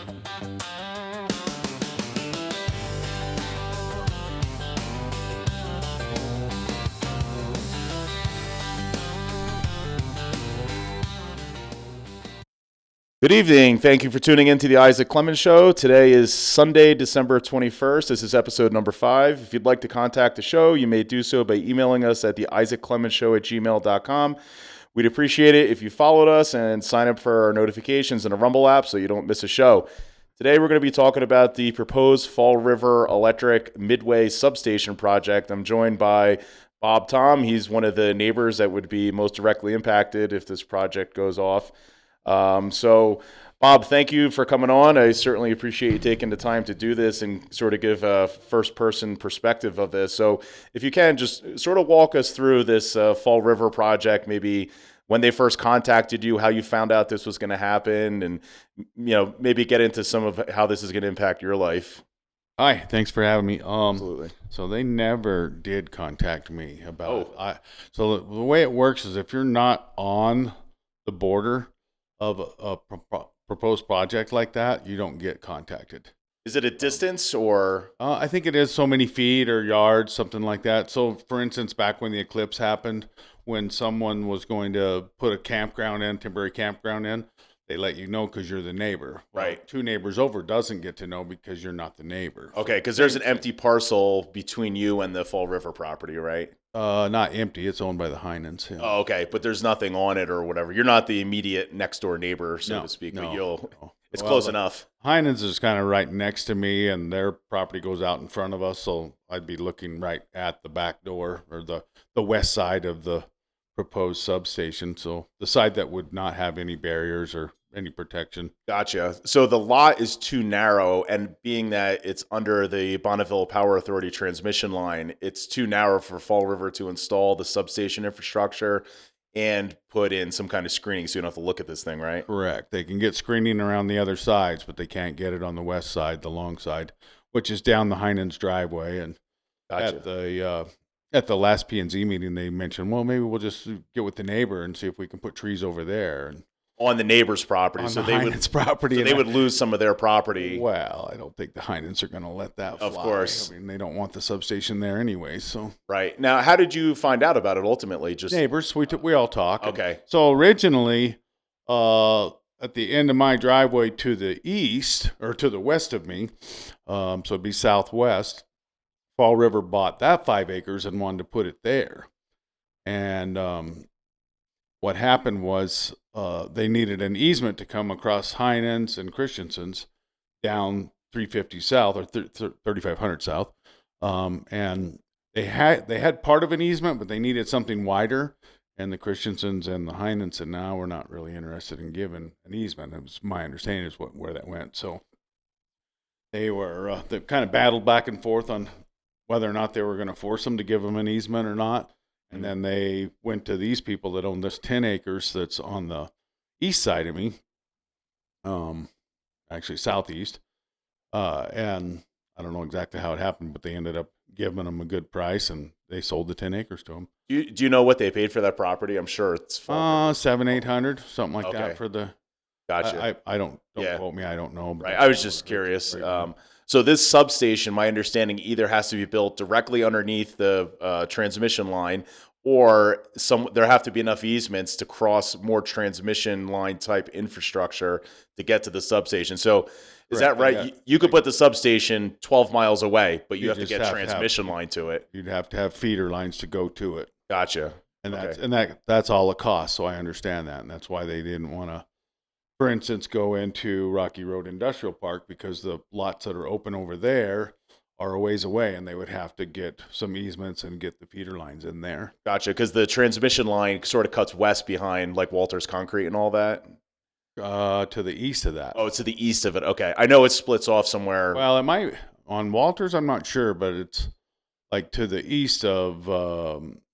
Good evening. Thank you for tuning in to the Isak Clemens Show. Today is Sunday, December 21st. This is episode number 5. If you'd like to contact the show, you may do so by emailing us at the isacclemensshow@gmail.com. We'd appreciate it if you followed us and sign up for our notifications in the Rumble app so you don't miss a show. Today we're going to be talking about the proposed Fall River Electric Midway Substation project. I'm joined by Bob Tom. He's one of the neighbors that would be most directly impacted if this project goes off. So, Bob, thank you for coming on. I certainly appreciate you taking the time to do this and sort of give a first-person perspective of this. So, if you can, just sort of walk us through this Fall River project, maybe when they first contacted you, how you found out this was going to happen, and maybe get into some of how this is going to impact your life. Hi, thanks for having me. Absolutely. So they never did contact me about it. So the way it works is if you're not on the border of a proposed project like that, you don't get contacted. Is it a distance or? I think it is so many feet or yards, something like that. So, for instance, back when the eclipse happened, when someone was going to put a temporary campground in, they let you know because you're the neighbor. Right. Well, 2 neighbors over doesn't get to know because you're not the neighbor. Okay, because there's an empty parcel between you and the Fall River property, right? Not empty. It's owned by the Heinens. Yeah. Oh, okay, but there's nothing on it or whatever. You're not the immediate next door neighbor, so to speak. No. It's close enough. Heinens is kind of right next to me, and their property goes out in front of us, so I'd be looking right at the back door or the west side of the proposed substation. So the side that would not have any barriers or any protection. Gotcha. So the lot is too narrow, and being that it's under the Bonneville Power Authority transmission line, it's too narrow for Fall River to install the substation infrastructure and put in some kind of screening so you don't have to look at this thing, right? Correct. They can get screening around the other sides, but they can't get it on the west side, the long side, which is down the Heinens driveway. And Gotcha. at the last P&Z meeting, they mentioned, well, maybe we'll just get with the neighbor and see if we can put trees over there. And on the neighbor's property, on so the they Heinens property. So they would lose some of their property. Well, I don't think the Heinens are going to let that fly. Of course. I mean, they don't want the substation there anyway, so. Right. Now, how did you find out about it ultimately? Just neighbors, we all talk. Okay. So originally, at the end of my driveway to the east, or to the west of me, so it'd be southwest, Fall River bought that 5 acres and wanted to put it there. And what happened was they needed an easement to come across Heinens and Christensen's down 350 south or 3500 south, and they had part of an easement, but they needed something wider. And the Christensens and the Heinens said, "No, we're not really interested in giving an easement." It was my understanding is where that went. So they kind of battled back and forth on whether or not they were going to force them to give them an easement or not. And then they went to these people that own this 10 acres that's on the east side of me, actually southeast. And I don't know exactly how it happened, but they ended up giving them a good price, and they sold the 10 acres to them. Do you know what they paid for that property? I'm sure it's $700-800, something like Okay. that for the. Gotcha. I don't quote me. I don't know. Right. I was just curious. So this substation, my understanding, either has to be built directly underneath the transmission line, or there have to be enough easements to cross more transmission line type infrastructure to get to the substation. So is that right? You could put the substation 12 miles away, but you have to get transmission line to it. You'd have to have feeder lines to go to it. Gotcha. And that's all it costs. So I understand that, and that's why they didn't want to, for instance, go into Rocky Road Industrial Park, because the lots that are open over there are a ways away, and they would have to get some easements and get the feeder lines in there. Gotcha, because the transmission line sort of cuts west behind like Walters Concrete and all that. To the east of that. Oh, it's to the east of it. Okay, I know it splits off somewhere. Well, it might on Walters. I'm not sure, but it's like to the east of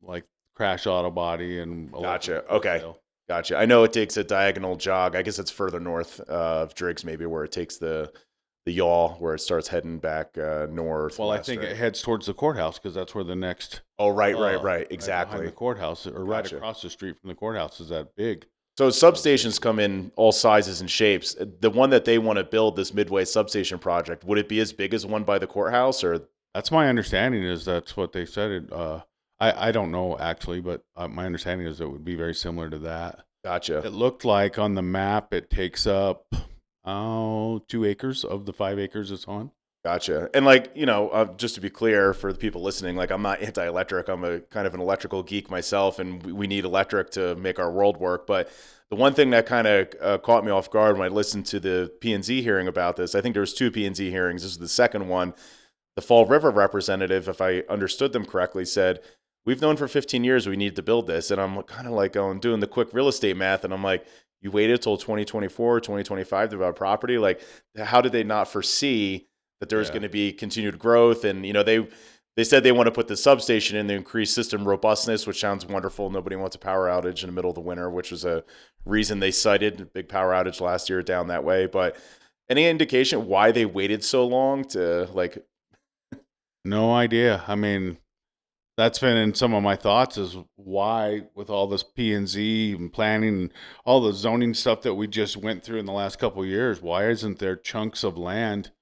like Crash Auto Body and. Gotcha. Okay. Gotcha. I know it takes a diagonal jog. I guess it's further north of Driggs, maybe, where it takes the yaw, where it starts heading back north. Well, I think it heads towards the courthouse, because that's where the next. Oh, right. Exactly. Right behind the courthouse, or right across the street from the courthouse, is that big So substations come in all sizes and shapes. The one that they want to build, this Midway substation project, would it be as big as one by the courthouse, or? That's my understanding. Is that's what they said. I don't know actually, but my understanding is it would be very similar to that. Gotcha. It looked like on the map it takes up 2 acres of the 5 acres it's on. Gotcha. And like, just to be clear for the people listening, like I'm not anti-electric. I'm a kind of an electrical geek myself, and we need electric to make our world work. But the one thing that kind of caught me off guard when I listened to the P&Z hearing about this, I think there was 2 P&Z hearings. This is the second one. The Fall River representative, if I understood them correctly, said, we've known for 15 years we need to build this. And I'm kind of like doing the quick real estate math. And I'm like, you waited till 2024, 2025 to buy property? Like, how did they not foresee that there's going to be continued growth? And, they said they want to put the substation in to increase system robustness, which sounds wonderful. Nobody wants a power outage in the middle of the winter, which was a reason they cited a big power outage last year down that way. But any indication why they waited so long to like? No idea. I mean, that's been in some of my thoughts is why, with all this P&Z and planning and all the zoning stuff that we just went through in the last couple of years, why isn't there chunks of land,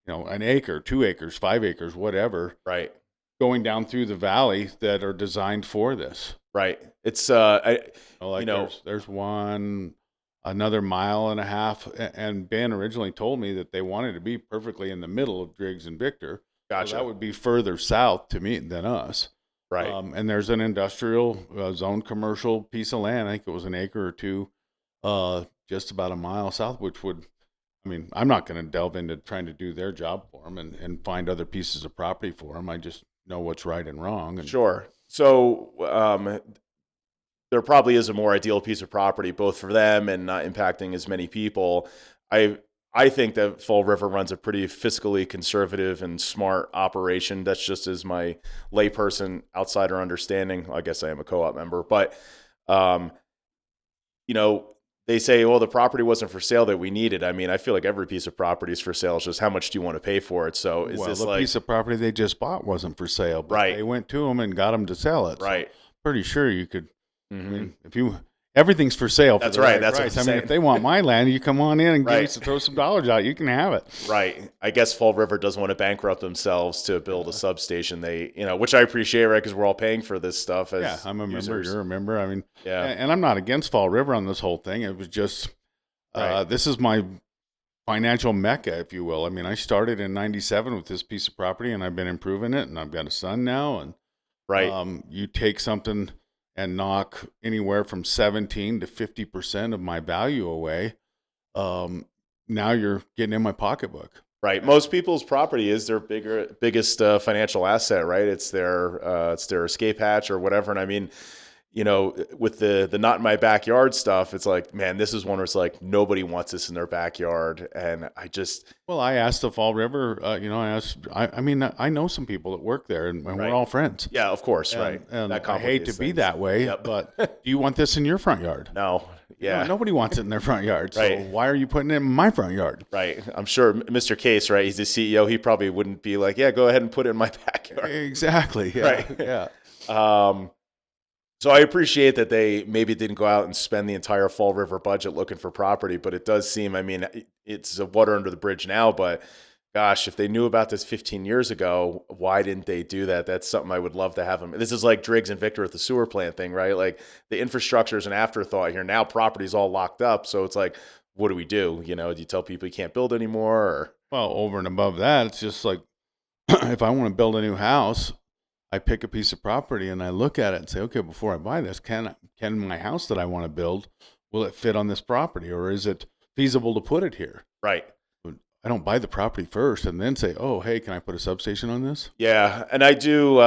an acre, 2 acres, 5 acres, whatever, Right. going down through the valley that are designed for this? Right. It's there's one another mile and a half, and Ben originally told me that they wanted to be perfectly in the middle of Driggs and Victor. Gotcha. So that would be further south to me than us. Right. And there's an industrial zone commercial piece of land. I think it was an acre or two, just about a mile south, which would, I'm not going to delve into trying to do their job for them and find other pieces of property for them. I just know what's right and wrong. And Sure. So there probably is a more ideal piece of property, both for them and not impacting as many people. I think that Fall River runs a pretty fiscally conservative and smart operation. That's just as my layperson outsider understanding. I guess I am a co-op member, but they say, well, the property wasn't for sale that we needed. I feel like every piece of property is for sale. It's just how much do you want to pay for it? So the piece of property they just bought wasn't for sale, but right. They went to them and got them to sell it. Right. So pretty sure you could. Everything's for sale. That's right. That's price. What I'm saying. If they want my land, you come on in and give us to throw some dollars out. You can have it. Right. I guess Fall River doesn't want to bankrupt themselves to build a substation. They, which I appreciate, right? Because we're all paying for this stuff. As I'm a member. users. You're a member. Yeah. And I'm not against Fall River on this whole thing. It was just, this is my financial mecca, if you will. I started in '97 with this piece of property, and I've been improving it, and I've got a son now. And you take something and knock anywhere from 17 to 50% of my value away, now you're getting in my pocketbook. Right. Most people's property is their biggest financial asset, right? It's their escape hatch or whatever. And with the not in my backyard stuff, it's like, man, this is one where it's like nobody wants this in their backyard. And I asked the Fall River, I know some people that work there, and we're all friends. Yeah, of course. Right. And I hate to be that way, but do you want this in your front yard? No. Yeah. Nobody wants it in their front yard. So right. Why are you putting it in my front yard? Right. I'm sure Mr. Case, right? He's the CEO. He probably wouldn't be like, yeah, go ahead and put it in my backyard. Exactly. Yeah. Right. Yeah. So I appreciate that they maybe didn't go out and spend the entire Fall River budget looking for property, but it does seem, it's a water under the bridge now, but gosh, if they knew about this 15 years ago, why didn't they do that? That's something I would love to have them. This is like Driggs and Victor with the sewer plant thing, right? Like the infrastructure is an afterthought here. Now property's all locked up. So it's like, what do we do? Do you tell people you can't build anymore? Or? Well, over and above that, it's just like, if I want to build a new house, I pick a piece of property and I look at it and say, okay, before I buy this, can my house that I want to build, will it fit on this property, or is it feasible to put it here? Right. I don't buy the property first and then say, oh, hey, can I put a substation on this? Yeah. And I do,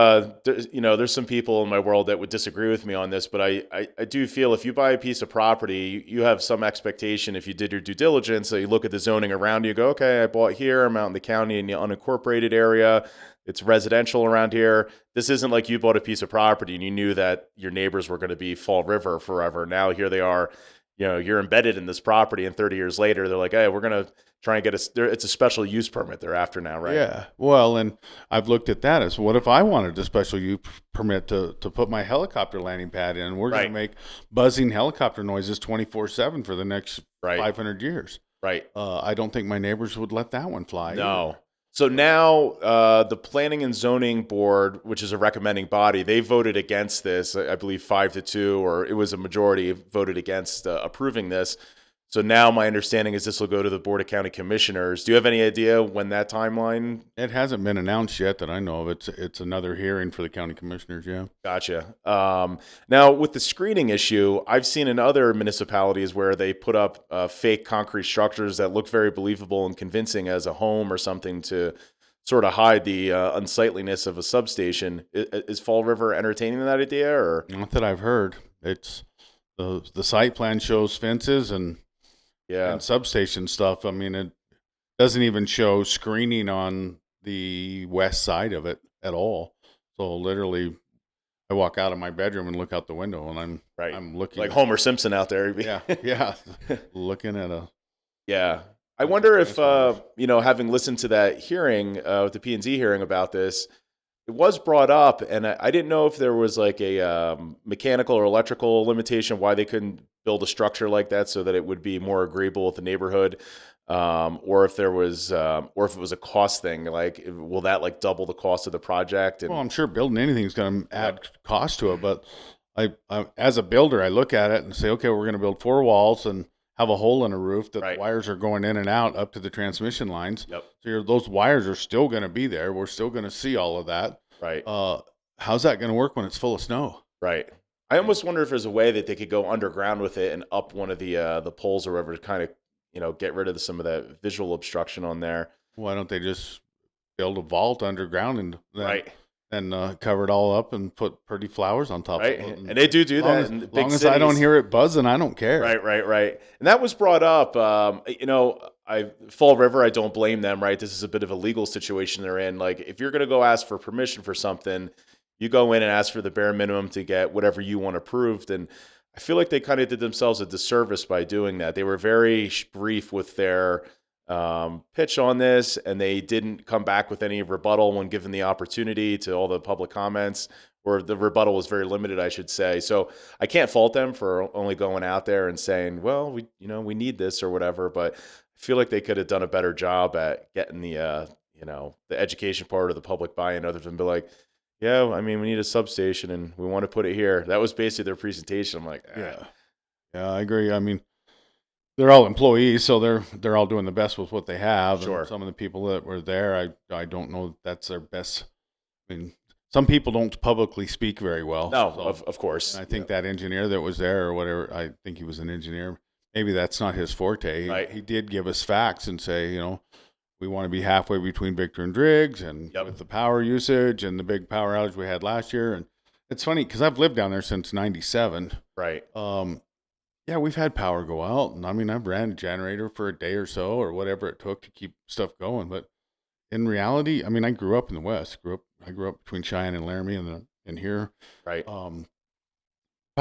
there's some people in my world that would disagree with me on this, but I do feel if you buy a piece of property, you have some expectation if you did your due diligence, that you look at the zoning around you, go, okay, I bought here, I'm out in the county in the unincorporated area. It's residential around here. This isn't like you bought a piece of property and you knew that your neighbors were going to be Fall River forever. Now here they are you're embedded in this property, and 30 years later, they're like, hey, we're going to try and get it's a special use permit they're after now, right? Yeah. Well, and I've looked at that as what if I wanted a special use permit to put my helicopter landing pad in? We're going to make buzzing helicopter noises 24/7 for the next 500 years. Right. I don't think my neighbors would let that one fly. No. Either. So now the Planning and Zoning Board, which is a recommending body, they voted against this, I believe 5-2, or it was a majority voted against approving this. So now my understanding is this will go to the Board of County Commissioners. Do you have any idea when that timeline? It hasn't been announced yet that I know of. It's another hearing for the county commissioners, yeah. Gotcha. Now, with the screening issue, I've seen in other municipalities where they put up fake concrete structures that look very believable and convincing as a home or something to sort of hide the unsightliness of a substation. Is Fall River entertaining that idea? Or not that I've heard. It's the site plan shows fences and substation stuff. I mean, it doesn't even show screening on the west side of it at all. So literally, I walk out of my bedroom and look out the window, and I'm looking like Homer Simpson out there. Yeah, looking at a. Yeah, I wonder if having listened to that hearing, with the P&Z hearing about this, it was brought up, and I didn't know if there was like a mechanical or electrical limitation why they couldn't build a structure like that so that it would be more agreeable with the neighborhood, or if there was, or if it was a cost thing. Like, will that like double the cost of the project? And, well, I'm sure building anything is going to add cost to it, but I as a builder, I look at it and say, okay, we're going to build 4 walls and have a hole in a roof that the wires are going in and out up to the transmission lines. Yep. So those wires are still going to be there. We're still going to see all of that. Right. How's that going to work when it's full of snow? Right. I almost wonder if there's a way that they could go underground with it and up one of the poles or whatever to kind of get rid of some of that visual obstruction on there. Why don't they just build a vault underground and then cover it all up and put pretty flowers on top of it? And they do that in big long as cities. I don't hear it buzzing, I don't care. Right. And that was brought up. Fall River, I don't blame them, right? This is a bit of a legal situation they're in. Like, if you're going to go ask for permission for something, you go in and ask for the bare minimum to get whatever you want approved. And I feel like they kind of did themselves a disservice by doing that. They were very brief with their pitch on this, and they didn't come back with any rebuttal when given the opportunity to all the public comments, or the rebuttal was very limited, I should say. So I can't fault them for only going out there and saying, well, we need this or whatever, but I feel like they could have done a better job at getting the education part of the public buy-in, other than be like, yeah, I mean, we need a substation and we want to put it here. That was basically their presentation. I'm like, yeah, I agree. I mean, they're all employees, so they're all doing the best with what they have. Sure. And some of the people that were there, I don't know that's their best. I mean, some people don't publicly speak very well. No, so, of course. I think that engineer that was there or whatever, I think he was an engineer. Maybe that's not his forte. He did give us facts and say, we want to be halfway between Victor and Driggs, and with the power usage and the big power outage we had last year. And it's funny because I've lived down there since '97. Right. Yeah, we've had power go out, and I mean, I've ran a generator for a day or so or whatever it took to keep stuff going. But in reality, I mean, I grew up in the West. I grew up between Cheyenne and Laramie, and here. Right.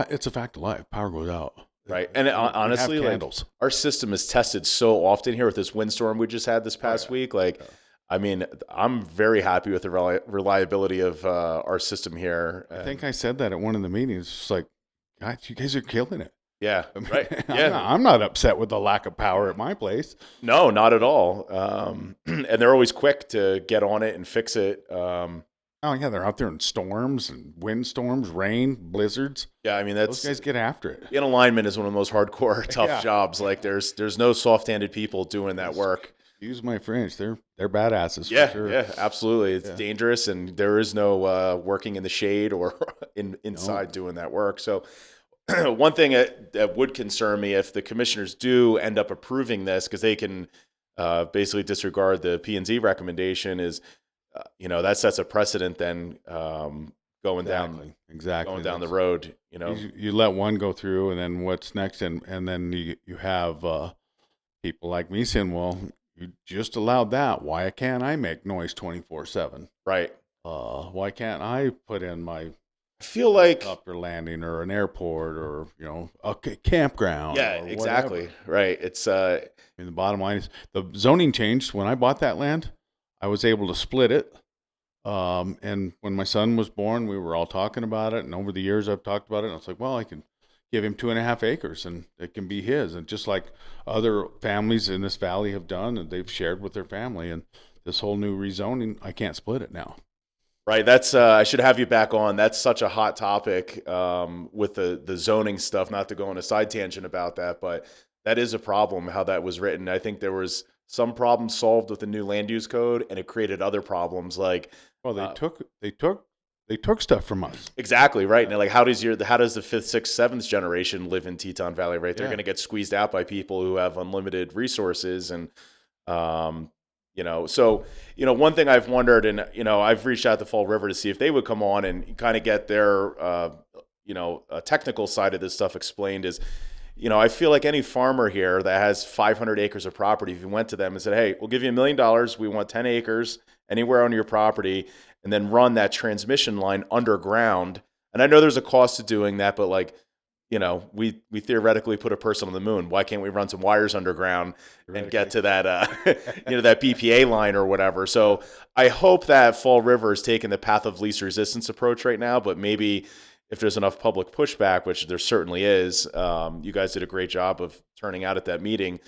It's a fact of life. Power goes out. Right. And honestly, like, our system is tested so often here with this windstorm we just had this past week. Like, I mean, I'm very happy with the reliability of our system here. I think I said that at one of the meetings. It's like, God, you guys are killing it. Yeah. I mean, right. I'm not upset with the lack of power at my place. No, not at all. And they're always quick to get on it and fix it. Oh, yeah, they're out there in storms and windstorms, rain, blizzards. Yeah, I mean, those guys get after it. In alignment is one of the most hardcore, tough jobs. Like, there's no soft-handed people doing that work. Use my French. They're badasses. Yeah, for sure. Yeah, absolutely. It's dangerous, and there is no working in the shade or inside doing that work. So one thing that would concern me if the commissioners do end up approving this, because they can basically disregard the P&Z recommendation, is that sets a precedent then going down the road. You let one go through, and then what's next? And then you have people like me saying, well, you just allowed that. Why can't I make noise 24/7? Right. Why can't I put in my I feel like, helicopter landing or an airport or, a campground yeah, or exactly. whatever. Right. It's, I mean, the bottom line is the zoning changed. When I bought that land, I was able to split it. And when my son was born, we were all talking about it. And over the years, I've talked about it. And I was like, well, I can give him 2.5 acres and it can be his. And just like other families in this valley have done, and they've shared with their family. And this whole new rezoning, I can't split it now. right. That's, I should have you back on. That's such a hot topic, with the zoning stuff, not to go on a side tangent about that, but that is a problem, how that was written. I think there was some problems solved with the new land use code, and it created other problems like, Well, they took stuff from us. exactly right. And like, how does the fifth, sixth, seventh generation live in Teton Valley? Right, they're Yeah. going to get squeezed out by people who have unlimited resources, and so one thing I've wondered, and I've reached out to Fall River to see if they would come on and kind of get their technical side of this stuff explained. Is I feel like any farmer here that has 500 acres of property, if you went to them and said, hey, we'll give you $1 million, we want 10 acres anywhere on your property, and then run that transmission line underground. And I know there's a cost to doing that, but like, we theoretically put a person on the moon. Why can't we run some wires underground and get to that, that BPA line or whatever? So I hope that Fall River is taking the path of least resistance approach right now, but maybe if there's enough public pushback, which there certainly is, you guys did a great job of turning out at that meeting.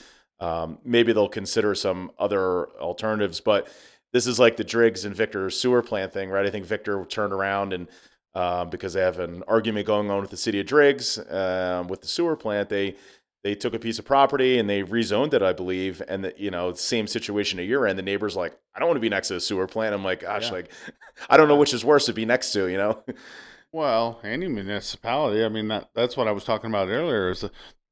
Maybe they'll consider some other alternatives, but this is like the Driggs and Victor sewer plant thing, right? I think Victor turned around and because they have an argument going on with the city of Driggs with the sewer plant, they took a piece of property and they rezoned it, I believe. And same situation at your end. The neighbor's like, I don't want to be next to a sewer plant. I'm like, gosh, Yeah. like, I don't know which is worse to be next to, Well, any municipality. I mean, that's what I was talking about earlier. Is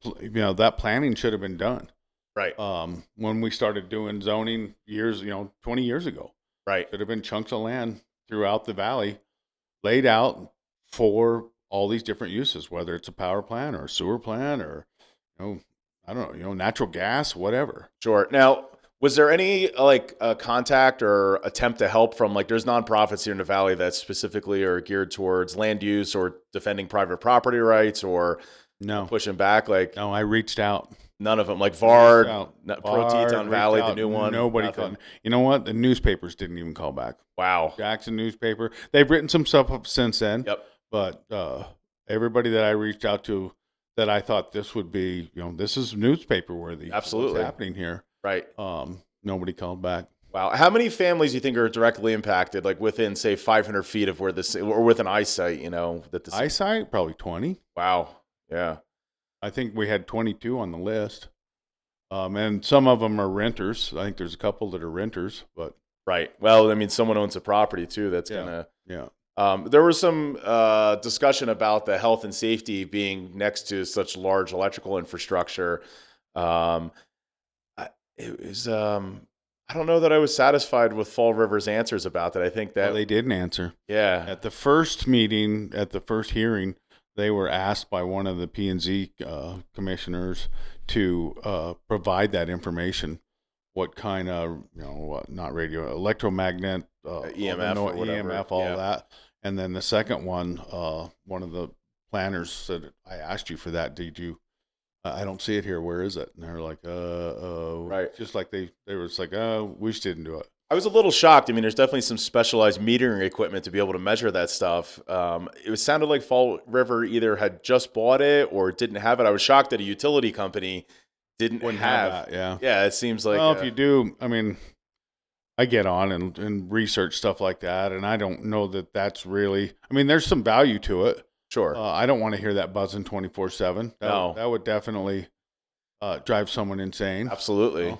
that planning should have been done. Right. When we started doing zoning 20 years ago. Right. Should have been chunks of land throughout the valley laid out for all these different uses, whether it's a power plant or a sewer plant or, I don't know, natural gas, whatever. Sure. Now, was there any contact or attempt to help from there's nonprofits here in the valley that specifically are geared towards land use or defending private property rights or No, pushing back? no, I reached out. None of them, like VARD, Pro Vard, Teton Valley, the new one. Nobody nothing. called. You know what? The newspapers didn't even call back. Wow. Jackson newspaper. They've written some stuff up since then. Yep. But everybody that I reached out to that I thought this would be, this is newspaper worthy. Absolutely. What's happening here? Right. Nobody called back. Wow. How many families do you think are directly impacted, like within, say, 500 feet of where this, or with an eyesight, that the Eyesight? Probably 20. Wow. Yeah. I think we had 22 on the list. And some of them are renters. I think there's a couple that are renters, but. Right. Well, I mean, someone owns a property too. That's Yeah. gonna. Yeah. There was some discussion about the health and safety being next to such large electrical infrastructure. It was. I don't know that I was satisfied with Fall River's answers about that. I think that Well, they didn't answer. Yeah. At the first meeting, at the first hearing, they were asked by one of the P&Z commissioners to provide that information. What kind of, not radio, electromagnet, EMF or whatever. EMF, all Yeah. that. And then the second one, one of the planners said, I asked you for that. Did you? I don't see it here. Where is it? And they're like, Right. Just like they were just like, we just didn't do it. I was a little shocked. I mean, there's definitely some specialized metering equipment to be able to measure that stuff. It sounded like Fall River either had just bought it or didn't have it. I was shocked that a utility company didn't Wouldn't have. that, yeah. Yeah, it seems like. Well, if you do, I mean, I get on and research stuff like that, and I don't know that that's really. I mean, there's some value to it. Sure. I don't want to hear that buzzing 24/7. No. That would definitely drive someone insane. Absolutely.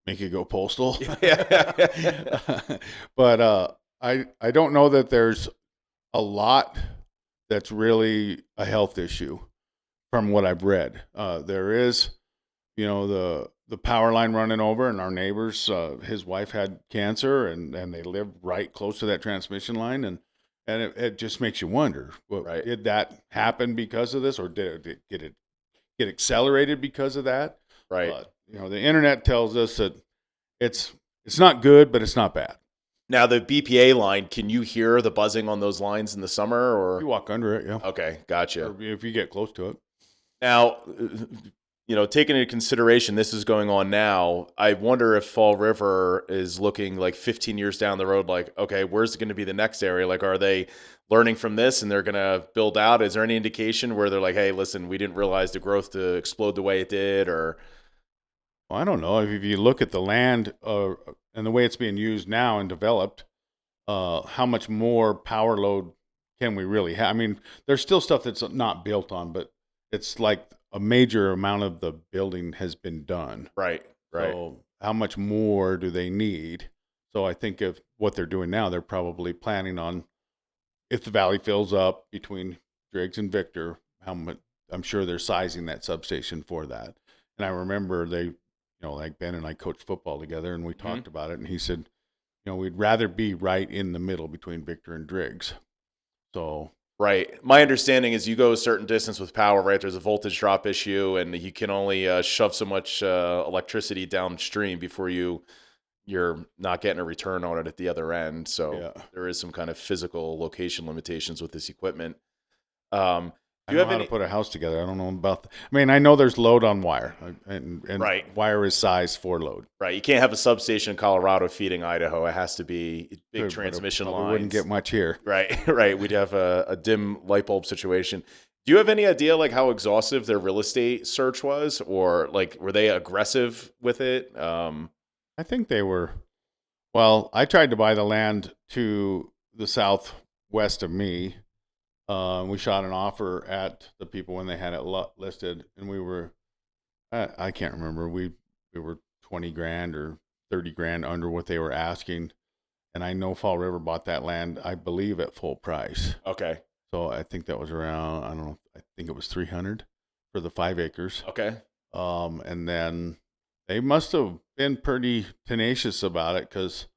Make it go postal. Yeah. But I don't know that there's a lot that's really a health issue from what I've read. There is, the power line running over, and our neighbors, his wife had cancer, and they live right close to that transmission line, and it just makes you wonder, Right. Did that happen because of this, or did it get accelerated because of that? Right. The internet tells us that it's not good, but it's not bad. Now the BPA line, can you hear the buzzing on those lines in the summer? You Or walk under it, yeah. okay, gotcha. Or if you get close to it. Now, taking into consideration this is going on now, I wonder if Fall River is looking like 15 years down the road, like, okay, where's going to be the next area? Like, are they learning from this and they're going to build out? Is there any indication where they're like, hey, listen, we didn't realize the growth to explode the way it did? Or Well, I don't know. If you look at the land and the way it's being used now and developed, how much more power load can we really have? I mean, there's still stuff that's not built on, but it's like a major amount of the building has been done. right. So how much more do they need? So I think of what they're doing now, they're probably planning on, if the valley fills up between Driggs and Victor, how much, I'm sure they're sizing that substation for that. And I remember like Ben and I coached football together, and we talked about it, and he said, we'd rather be right in the middle between Victor and Driggs. So Right. My understanding is you go a certain distance with power, right? There's a voltage drop issue, and you can only shove so much electricity downstream before you're not getting a return on it at the other end. So yeah, there is some kind of physical location limitations with this equipment. Do I you know have how any? to put a house together. I don't know about. I mean, I know there's load on wire, and Right. wire is sized for load. Right. You can't have a substation in Colorado feeding Idaho. It has to be big Good, but it transmission probably lines. wouldn't get much here. Right. Right. We'd have a dim light bulb situation. Do you have any idea like how exhaustive their real estate search was, or like were they aggressive with it? I think they were. Well, I tried to buy the land to the southwest of me. We shot an offer at the people when they had it listed, and we were, I can't remember, we were 20 grand or 30 grand under what they were asking. And I know Fall River bought that land, I believe, at full price. Okay. So I think that was around, I don't know, I think it was 300 for the 5 acres. Okay. And then they must have been pretty tenacious about it, because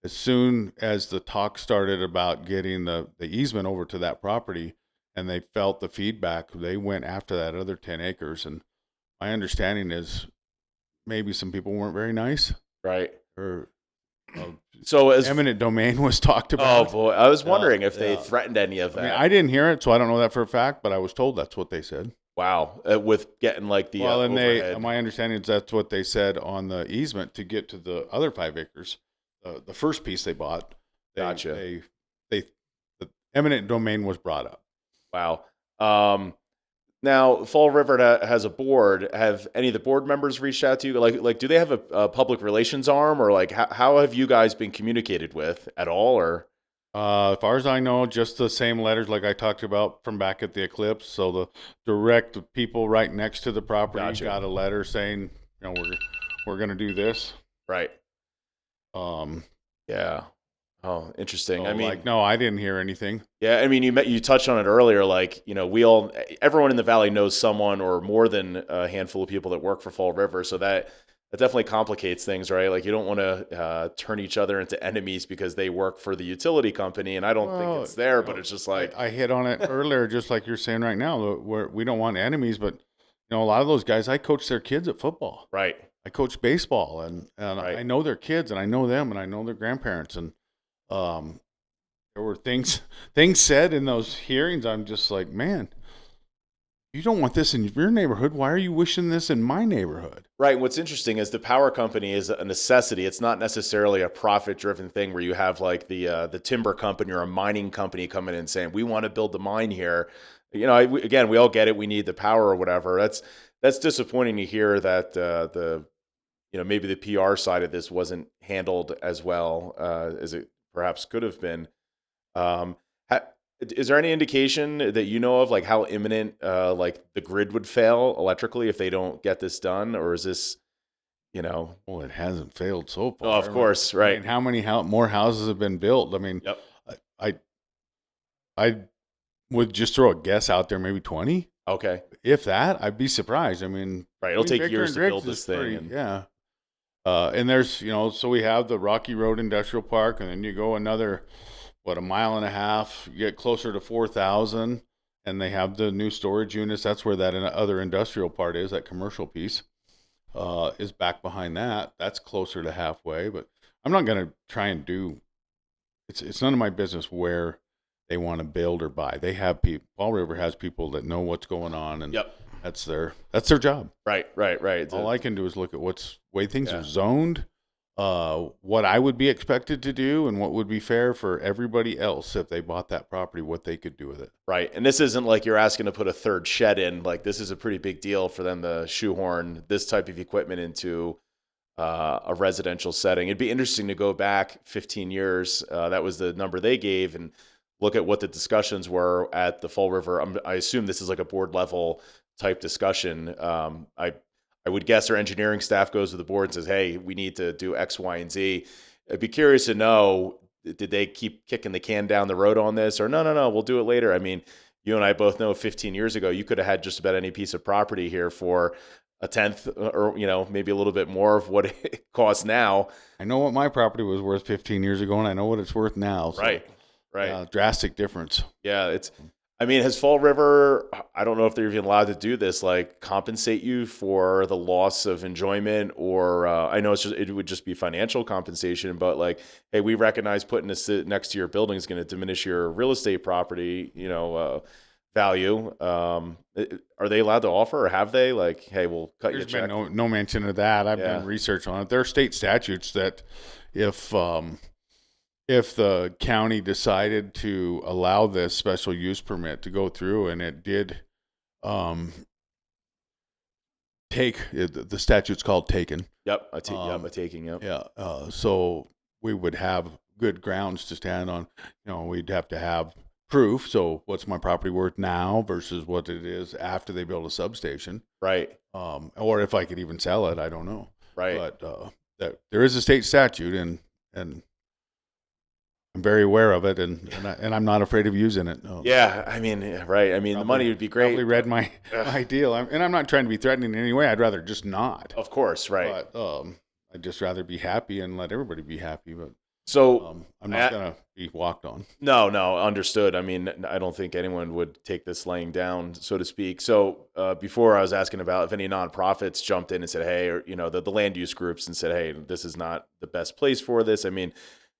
as soon as the talk started about getting the easement over to that property and they felt the feedback, they went after that other 10 acres. And my understanding is maybe some people weren't very nice, Right. or So as eminent domain was talked oh about. boy, I was wondering if they yeah. threatened any of I mean, that. I didn't hear it, so I don't know that for a fact, but I was told that's what they said. Wow, with getting like the Well, and overhead. my understanding is that's what they said on the easement to get to the other 5 acres. The first piece they bought, Gotcha. The eminent domain was brought up. Wow. Now Fall River has a board. Have any of the board members reached out to you? Like, do they have a public relations arm, or like how have you guys been communicated with at all? Or As far as I know, just the same letters like I talked about from back at the eclipse. So the direct people right next to the property Gotcha. got a letter saying, we're going to do this. right? Um, Yeah. Oh, interesting. so I mean, no, I didn't hear anything. yeah. I mean, you touched on it earlier. Like, everyone in the valley knows someone or more than a handful of people that work for Fall River. So that definitely complicates things, right? Like, you don't want to turn each other into enemies because they work for the utility company. And I don't think it's there, but it's just like I hit on it earlier, just like you're saying right now, where we don't want enemies, but a lot of those guys, I coach their kids at football. right. I coach baseball, and Right. I know their kids, and I know them, and I know their grandparents, and there were things said in those hearings. I'm just like, man, you don't want this in your neighborhood. Why are you wishing this in my neighborhood? Right. What's interesting is the power company is a necessity. It's not necessarily a profit-driven thing where you have like the timber company or a mining company coming in and saying, we want to build the mine here. Again, we all get it. We need the power or whatever. That's disappointing to hear that maybe the PR side of this wasn't handled as well as it perhaps could have been. Is there any indication that you know of, like how imminent, like the grid would fail electrically if they don't get this done, or is this, Well, it hasn't failed so far. Oh, of course, right? I mean, how many more houses have been built? I mean, Yep. I would just throw a guess out there, maybe 20. Okay. If that, I'd be surprised. I mean, Right. It'll take Victor years and to Driggs build this is thing. pretty- And yeah. And there's, so we have the Rocky Road Industrial Park, and then you go another, a mile and a half, you get closer to 4,000, and they have the new storage units. That's where that other industrial part is, that commercial piece, is back behind that. That's closer to halfway, but I'm not going to try and do it's none of my business where they want to build or buy. They have people. Fall River has people that know what's going on, and Yep. that's their job. Right. All I can do is look at way things Yeah. are zoned, what I would be expected to do, and what would be fair for everybody else if they bought that property, what they could do with it. Right. And this isn't like you're asking to put a third shed in. Like, this is a pretty big deal for them to shoehorn this type of equipment into a residential setting. It'd be interesting to go back 15 years. That was the number they gave, and look at what the discussions were at the Fall River. I assume this is like a board level type discussion. I would guess our engineering staff goes to the board and says, hey, we need to do X, Y, and Z. I'd be curious to know, did they keep kicking the can down the road on this, or no, we'll do it later? I mean, you and I both know 15 years ago, you could have had just about any piece of property here for a tenth, or maybe a little bit more of what it costs now. I know what my property was worth 15 years ago, and I know what it's worth now. So, Right. Drastic difference. Yeah, has Fall River, I don't know if they're even allowed to do this, like compensate you for the loss of enjoyment, or I know it would just be financial compensation, but like, hey, we recognize putting this next to your building is going to diminish your real estate property, value. Are they allowed to offer, or have they? Like, hey, we'll cut you a check. There's been no mention of that. I've done research on it. There are state statutes that if the county decided to allow this special use permit to go through, and it did the statute's called taken. Yep, a taking. Yep. Yeah. So we would have good grounds to stand on. We'd have to have proof. So what's my property worth now versus what it is after they build a substation? Right. Or if I could even sell it, I don't know. Right. But that there is a state statute, and I'm very aware of it, and I'm not afraid of using it. Yeah, I mean, right. I mean, the money would be great. Probably read my deal, and I'm not trying to be threatening in any way. I'd rather just not. Of course, right. But I'd just rather be happy and let everybody be happy. But so I'm not gonna be walked on. No, understood. I mean, I don't think anyone would take this laying down, so to speak. So before I was asking about if any nonprofits jumped in and said, hey, or the land use groups, and said, hey, this is not the best place for this. I mean,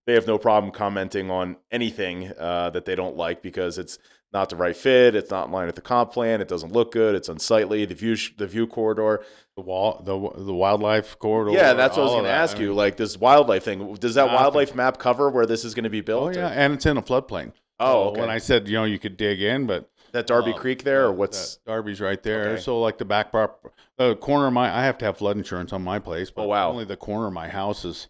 they have no problem commenting on anything that they don't like, because it's not the right fit. It's not in line with the comp plan. It doesn't look good. It's unsightly. The view corridor, the wildlife corridor. Yeah, that's what I was going to ask you. Like this wildlife thing, does that wildlife map cover where this is going to be built? Oh yeah, and it's in a floodplain. Oh, okay. When I said you could dig in, but that Darby Creek there, or what's Darby's right there. Okay. So like the corner of I have to have flood insurance on my place, but only the corner of my house is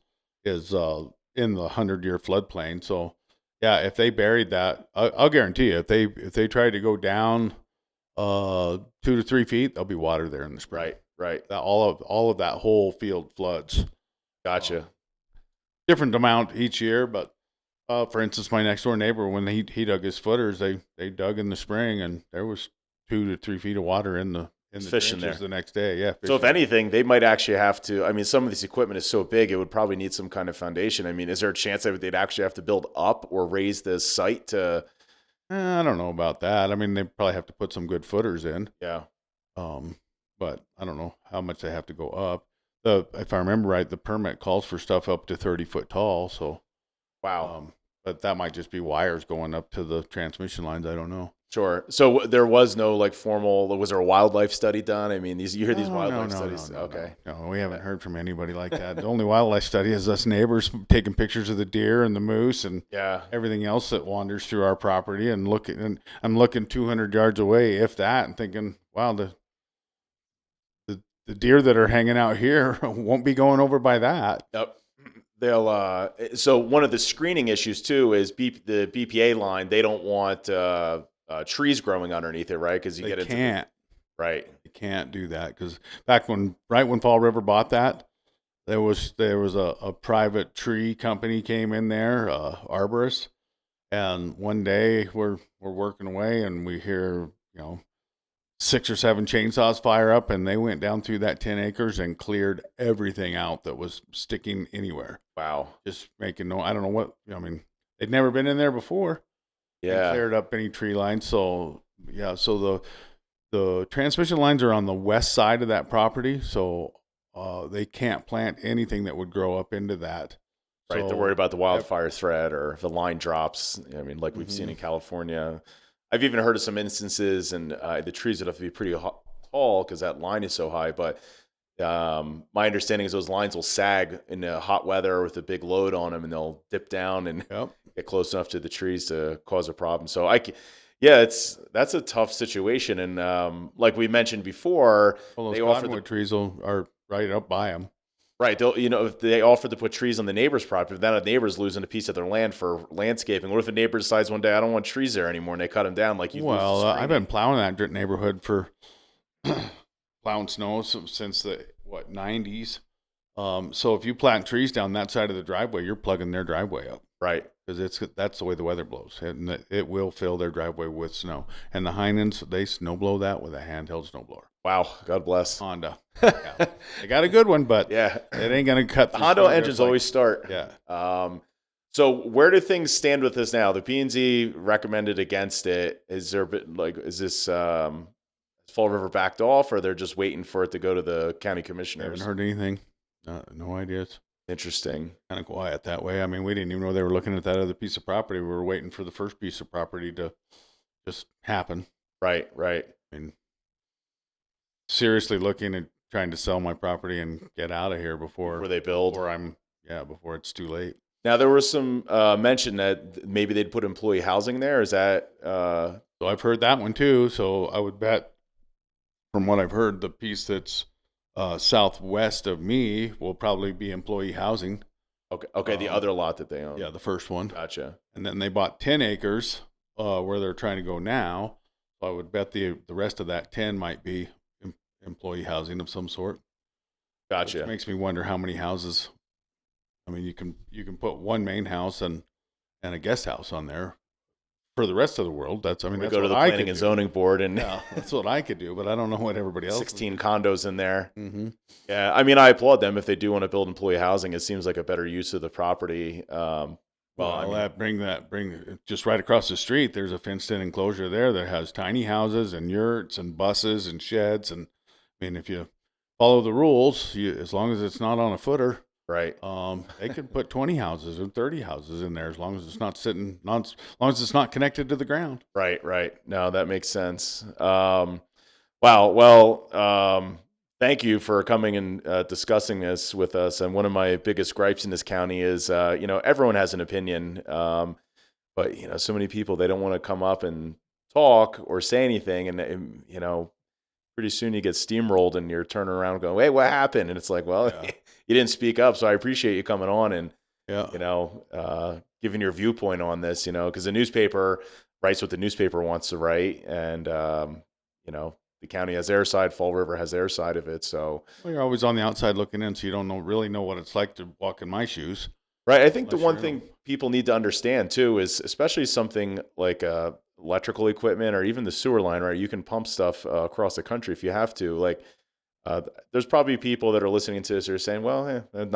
in the 100-year floodplain. So yeah, if they buried that, I'll guarantee you, if they tried to go down 2 to 3 feet, there'll be water there in the spring. Right. All of that whole field floods. Gotcha. Different amount each year, but for instance, my next door neighbor, when he dug his footers, they dug in the spring, and there was 2 to 3 feet of water in the fishing there the next day. Yeah. So if anything, they might actually have to. I mean, some of this equipment is so big, it would probably need some kind of foundation. I mean, is there a chance that they'd actually have to build up or raise this site to? I don't know about that. I mean, they probably have to put some good footers in. Yeah. But I don't know how much they have to go up. If I remember right, the permit calls for stuff up to 30 foot tall. So. Wow. But that might just be wires going up to the transmission lines. I don't know. Sure. So there was no was there a wildlife study done? I mean, you hear these wildlife studies. No, we haven't heard from anybody like that. The only wildlife study is us neighbors taking pictures of the deer and the moose and everything else that wanders through our property, and I'm looking 200 yards away, if that, and thinking, wow, the deer that are hanging out here won't be going over by that. Yep. They'll so one of the screening issues too is the BPA line. They don't want trees growing underneath it, right? Because you can't. Right. You can't do that, because when Fall River bought that, there was a private tree company came in there, arborist, and one day we're working away and we hear 6 or 7 chainsaws fire up, and they went down through that 10 acres and cleared everything out that was sticking anywhere. Wow. Just making I don't know what, they'd never been in there before. Yeah. Cleared up any tree lines. So the transmission lines are on the west side of that property. So they can't plant anything that would grow up into that Right, So they're worried about the wildfire threat or if the line drops. I mean, like we've seen in mhm. California. I've even heard of some instances, and the trees would have to be pretty tall because that line is so high. But my understanding is those lines will sag in hot weather with a big load on them, and they'll dip down and Yep. get close enough to the trees to cause a problem. So yeah, that's a tough situation. And like we mentioned before, Well, those they offer the cottonwood trees are right up by them. right. They'll, if they offer to put trees on the neighbor's property, then a neighbor's losing a piece of their land for landscaping. What if a neighbor decides one day I don't want trees there anymore, and they cut them down? Like you lose the Well, I've been screening. plowing that neighborhood for plowing snow since the 90s. So if you plant trees down that side of the driveway, you're plugging their driveway up Right. because that's the way the weather blows, and it will fill their driveway with snow. And the Heinens, they snow blow that with a handheld snowblower. Wow. God bless. Honda, yeah, they got a good one, but Yeah. it ain't gonna cut. The through Honda snow drifts engines like- always start. Yeah. So where do things stand with this now? The P&Z recommended against it. Is there is this Fall River backed off, or they're just waiting for it to go to the county I haven't commissioners? heard anything. No ideas. Interesting. Kind of quiet that way. I mean, we didn't even know they were looking at that other piece of property. We were waiting for the first piece of property to just happen. Right. Right. I mean, seriously looking at trying to sell my property and get out of here Where they build. before it's too late. Now there was some mention that maybe they'd put employee housing there. Is that So I've heard that one too. So I would bet, from what I've heard, the piece that's southwest of me will probably be employee housing. okay? Okay, the other lot that they own. Yeah, the first one. Gotcha. And then they bought 10 acres where they're trying to go now. So I would bet the rest of that 10 might be employee housing of some sort. Gotcha. Which makes me wonder how many houses. I mean, you can put one main house and a guest house on there. For the rest of the world, We that's go to what the I planning could and do. zoning board and Yeah, that's what I could do, but I don't know what everybody else. 16 condos in there. Mm-hmm. Yeah, I mean, I applaud them if they do want to build employee housing. It seems like a better use of the property. Well, I mean, bring just right across the street. There's a fenced-in enclosure there that has tiny houses and yurts and buses and sheds. And I mean, if you follow the rules, as long as it's not on a footer, right. they could put 20 houses or 30 houses in there as long as it's not as long as it's not connected to the ground. Right, right. No, that makes sense. Wow. Well, thank you for coming and discussing this with us. And one of my biggest gripes in this county is, everyone has an opinion, but so many people, they don't want to come up and talk or say anything, and pretty soon you get steamrolled and you're turning around going, "Hey, what happened?" And it's like, well, Yeah. you didn't speak up, so I appreciate you coming on and Yeah. giving your viewpoint on this, because the newspaper writes what the newspaper wants to write, and the county has their side, Fall River has their side of it. So, Well, you're always on the outside looking in, so you don't really know what it's like to walk in my shoes. right. I think the Unless one you're thing people need to understand too is, especially something like electrical equipment or even the sewer line, right? You can pump stuff across the country if you have to. Like, there's probably people that are listening to this who are saying, "Well, it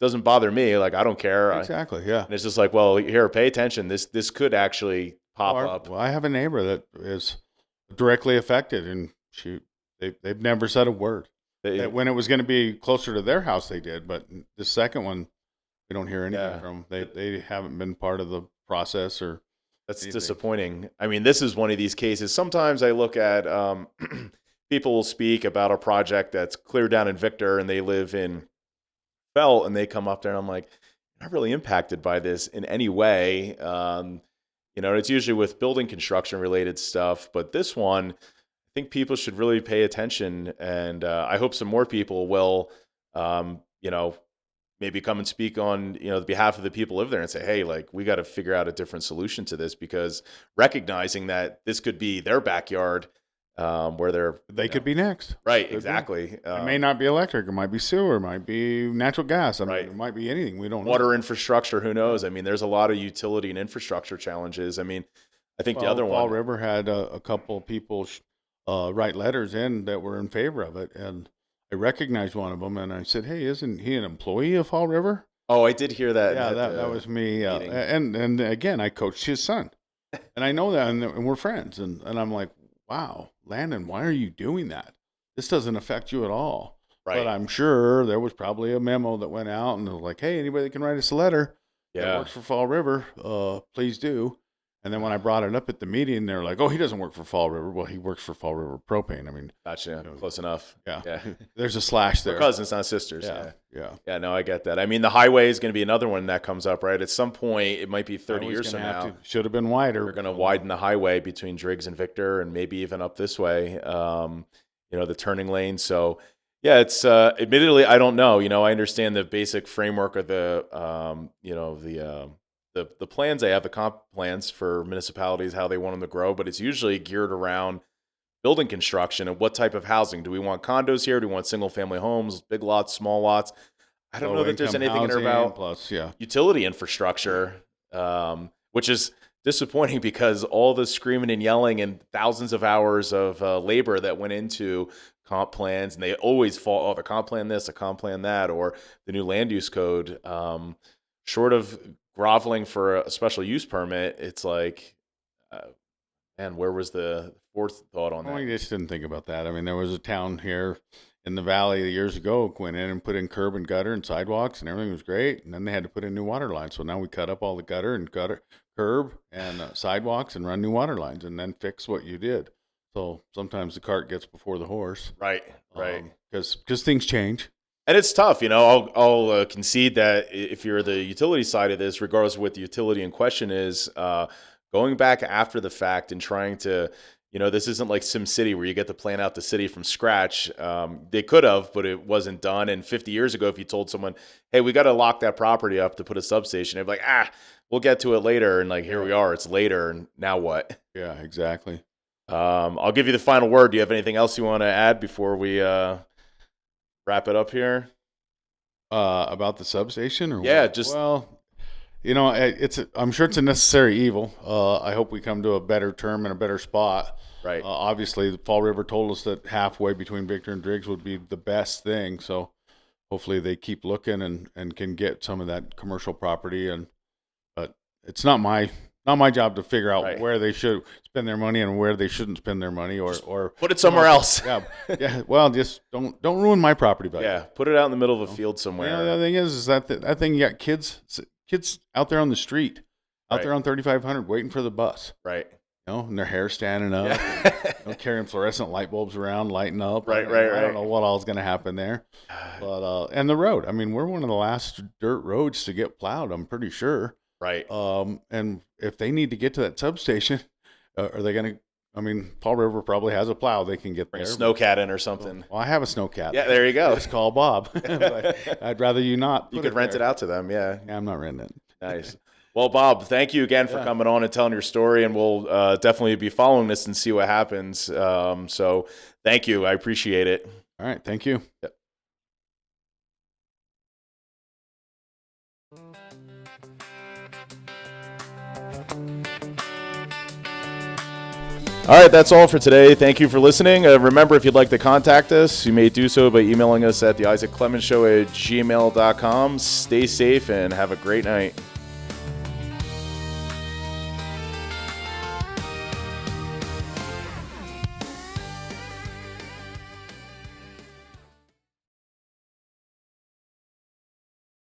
doesn't bother me. Like, I don't care." Exactly. Yeah. And it's just like, well, here, pay attention. This could actually pop up. Well, I have a neighbor that is directly affected, and they've never said a word. When it was going to be closer to their house, they did, but the second one, we don't hear anything from. They haven't been part of the process or. That's anything. disappointing. I mean, this is one of these cases. Sometimes I look at people will speak about a project that's clear down in Victor and they live in Felt, and they come up there and I'm like, not really impacted by this in any way. It's usually with building construction related stuff, but this one, I think people should really pay attention, and I hope some more people will, maybe come and speak on, the behalf of the people who live there and say, hey, like, we got to figure out a different solution to this, because recognizing that this could be their backyard, where they could be next. right. Could Exactly. It may not be electric. It might be sewer. It might be natural gas. I mean, Right. it might be anything. We don't know. Water infrastructure. Who knows? I mean, there's a lot of utility and infrastructure challenges. I mean, I think the other Fall one, River had a couple people write letters in that were in favor of it, and I recognized one of them, and I said, "Hey, isn't he an employee of Fall River?" oh, I did hear that. Yeah, that was me. meeting. And again, I coached his son, and I know that, and we're friends. And I'm like, wow, Landon, why are you doing that? This doesn't affect you at all. Right. But I'm sure there was probably a memo that went out and was like, hey, anybody that can write us a letter that works for Fall River, please do. And then when I brought it up at the meeting, they're like, oh, he doesn't work for Fall River. Well, he works for Fall River Propane. I mean, Gotcha. Close enough. Yeah. There's a slash there. We're cousins, not sisters. Yeah. Yeah, no, I get that. I mean, the highway is going to be another one that comes up, right? At some point, it might be 30 years from now. Should have been wider. We're going to widen the highway between Driggs and Victor, and maybe even up this way, the turning lane. So, yeah, it's admittedly, I don't know. I understand the basic framework of the plans they have, the comp plans for municipalities, how they want them to grow, but it's usually geared around building construction and what type of housing. Do we want condos here? Do we want single family homes, big lots, small lots? I don't know that there's anything in there about utility infrastructure, which is disappointing because all the screaming and yelling and thousands of hours of labor that went into comp plans, and they always fall, the comp plan this, the comp plan that, or the new land use code, short of groveling for a special use permit, it's like, man, where was the forethought on that? I just didn't think about that. I mean, there was a town here in the valley years ago, went in and put in curb and gutter and sidewalks, and everything was great. And then they had to put in new water lines. So now we cut up all the curb and sidewalks and run new water lines and then fix what you did. So sometimes the cart gets before the horse. Right. Because things change. And it's tough, I'll concede that if you're the utility side of this, regardless of what the utility in question is, going back after the fact and trying to, this isn't like SimCity where you get to plan out the city from scratch. They could have, but it wasn't done. And 50 years ago, if you told someone, hey, we got to lock that property up to put a substation, they'd be like, we'll get to it later. And here we are, it's later. And now what? Yeah, exactly. I'll give you the final word. Do you have anything else you want to add before we wrap it up here? About the substation? I'm sure it's a necessary evil. I hope we come to a better term and a better spot. Right. Obviously, the Fall River told us that halfway between Victor and Driggs would be the best thing. So hopefully they keep looking and can get some of that commercial property. But it's not my job to figure out where they should spend their money and where they shouldn't spend their money, or put it somewhere else. Yeah. Well, just don't ruin my property value. Yeah, put it out in the middle of a field somewhere. The other thing is that thing, you got kids out there on the street, out there on 3500 waiting for the bus. Right. And their hair standing up, and, carrying fluorescent light bulbs around, lighting up. Right. I don't know what all's going to happen there. But and the road. I mean, we're one of the last dirt roads to get plowed, I'm pretty sure. Right. And if they need to get to that substation, are they going to? I mean, Fall River probably has a plow they can get there. Bring a snowcat in or something. Well, I have a snowcat. Yeah, there you go. Just call Bob. I'd rather you not. You could rent it out to them. Yeah. I'm not renting it. Nice. Well, Bob, thank you again for coming on and telling your story, and we'll definitely be following this and see what happens. So thank you. I appreciate it. All right. Thank you. Yep. All right, that's all for today. Thank you for listening. Remember, if you'd like to contact us, you may do so by emailing us at the Isak Clemens Show at gmail.com. Stay safe and have a great night.